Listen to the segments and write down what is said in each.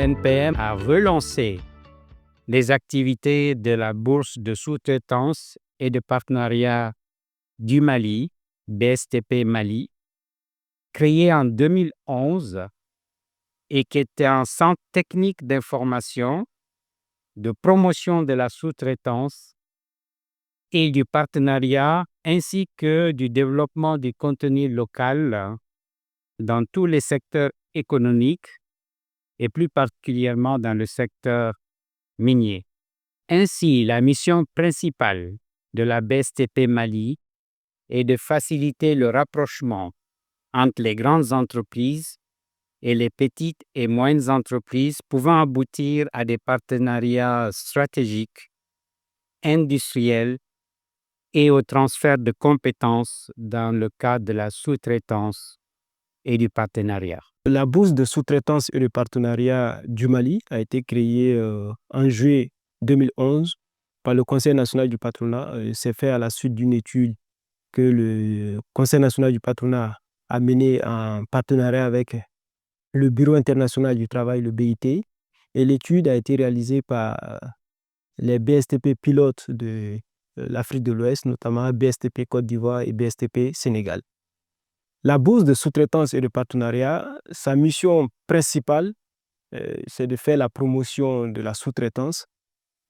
CNPM a relancé les activités de la bourse de sous-traitance et de partenariat du Mali, BSTP Mali, créée en 2011 et qui était un centre technique d'information, de promotion de la sous-traitance et du partenariat, ainsi que du développement du contenu local dans tous les secteurs économiques et plus particulièrement dans le secteur minier. Ainsi, la mission principale de la BSTP Mali est de faciliter le rapprochement entre les grandes entreprises et les petites et moyennes entreprises pouvant aboutir à des partenariats stratégiques, industriels et au transfert de compétences dans le cadre de la sous-traitance et du partenariat. La bourse de sous-traitance et de partenariat du Mali a été créée en juillet 2011 par le Conseil national du patronat. C'est fait à la suite d'une étude que le Conseil national du patronat a menée en partenariat avec le Bureau international du travail, le BIT. Et l'étude a été réalisée par les BSTP pilotes de l'Afrique de l'Ouest, notamment BSTP Côte d'Ivoire et BSTP Sénégal. La bourse de sous-traitance et de partenariat, sa mission principale, c'est de faire la promotion de la sous-traitance,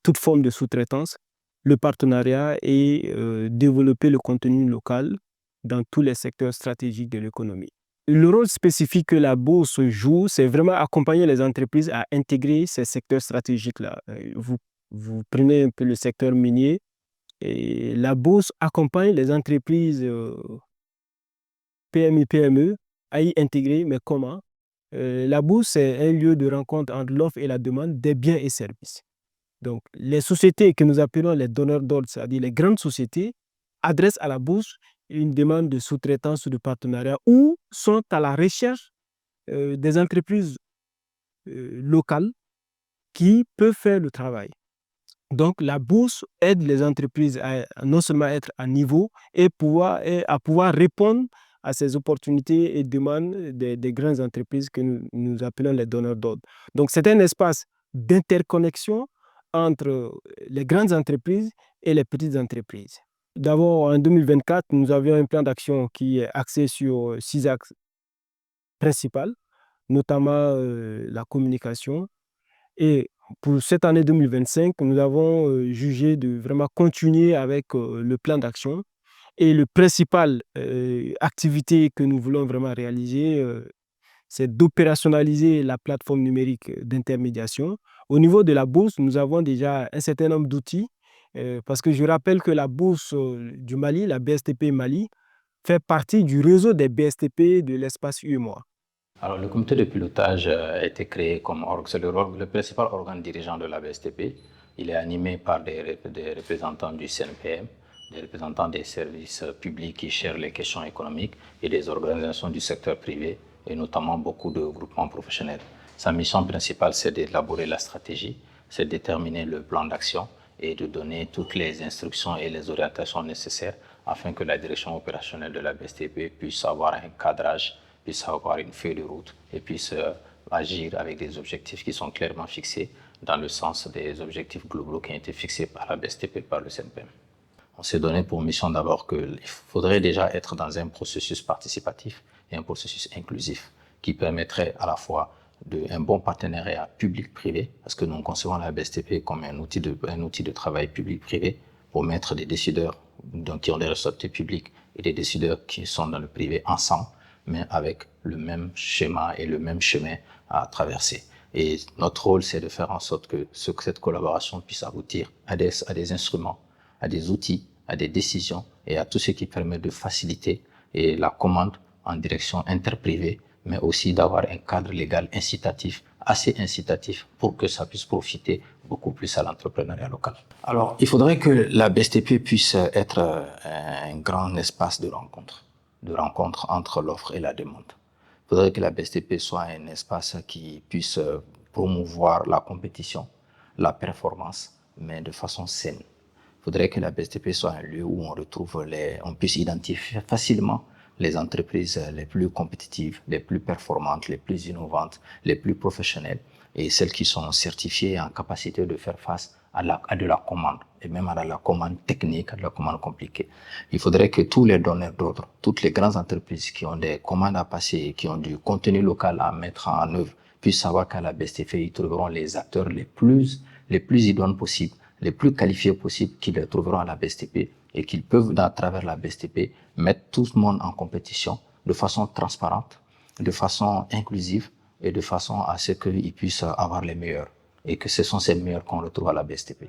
toute forme de sous-traitance, le partenariat et développer le contenu local dans tous les secteurs stratégiques de l'économie. Le rôle spécifique que la bourse joue, c'est vraiment accompagner les entreprises à intégrer ces secteurs stratégiques-là. Vous prenez un peu le secteur minier et la bourse accompagne les entreprises PMI, PME à y intégrer, mais comment? La bourse, c'est un lieu de rencontre entre l'offre et la demande des biens et services. Donc, les sociétés que nous appelons les donneurs d'ordre, c'est-à-dire les grandes sociétés, adressent à la bourse une demande de sous-traitance ou de partenariat ou sont à la recherche des entreprises locales qui peuvent faire le travail. Donc, la bourse aide les entreprises à non seulement être à niveau et à pouvoir répondre à ces opportunités et demandes des grandes entreprises que nous appelons les donneurs d'ordre. Donc, c'est un espace d'interconnexion entre les grandes entreprises et les petites entreprises. D'abord, en 2024, nous avions un plan d'action qui est axé sur 6 axes principaux, notamment la communication. Et pour cette année 2025, nous avons jugé de vraiment continuer avec le plan d'action. Et le principal activité que nous voulons vraiment réaliser, c'est d'opérationnaliser la plateforme numérique d'intermédiation. Au niveau de la bourse, nous avons déjà un certain nombre d'outils, parce que je rappelle que la bourse du Mali, la BSTP Mali, fait partie du réseau des BSTP de l'espace UEMOA. Alors, le comité de pilotage a été créé comme c'est le principal organe dirigeant de la BSTP. Il est animé par des représentants du CNPM, des représentants des services publics qui gèrent les questions économiques et des organisations du secteur privé, et notamment beaucoup de groupements professionnels. Sa mission principale, c'est d'élaborer la stratégie, c'est de déterminer le plan d'action et de donner toutes les instructions et les orientations nécessaires afin que la direction opérationnelle de la BSTP puisse avoir un cadrage, puisse avoir une feuille de route et puisse agir avec des objectifs qui sont clairement fixés dans le sens des objectifs globaux qui ont été fixés par la BSTP, par le CNPM. On s'est donné pour mission d'abord qu'il faudrait déjà être dans un processus participatif et un processus inclusif qui permettrait à la fois un bon partenariat public-privé, parce que nous concevons la BSTP comme un outil de travail public-privé pour mettre des décideurs qui ont des responsabilités publiques et des décideurs qui sont dans le privé ensemble, mais avec le même schéma et le même chemin à traverser. Et notre rôle, c'est de faire en sorte que cette collaboration puisse aboutir à des instruments, à des outils, à des décisions et à tout ce qui permet de faciliter la commande en direction interprivée, mais aussi d'avoir un cadre légal incitatif, assez incitatif pour que ça puisse profiter beaucoup plus à l'entrepreneuriat local. Alors, il faudrait que la BSTP puisse être un grand espace de rencontre entre l'offre et la demande. Il faudrait que la BSTP soit un espace qui puisse promouvoir la compétition, la performance, mais de façon saine. Il faudrait que la BSTP soit un lieu où on puisse identifier facilement les entreprises les plus compétitives, les plus performantes, les plus innovantes, les plus professionnelles et celles qui sont certifiées en capacité de faire face à de la commande et même à la commande technique, à de la commande compliquée. Il faudrait que tous les donneurs d'ordre, toutes les grandes entreprises qui ont des commandes à passer, qui ont du contenu local à mettre en œuvre, puissent savoir qu'à la BSTP, ils trouveront les acteurs les plus idoines possibles, les plus qualifiés possibles qu'ils les trouveront à la BSTP et qu'ils peuvent, à travers la BSTP, mettre tout le monde en compétition de façon transparente, de façon inclusive et de façon à ce qu'ils puissent avoir les meilleurs et que ce sont ces meilleurs qu'on retrouve à la BSTP.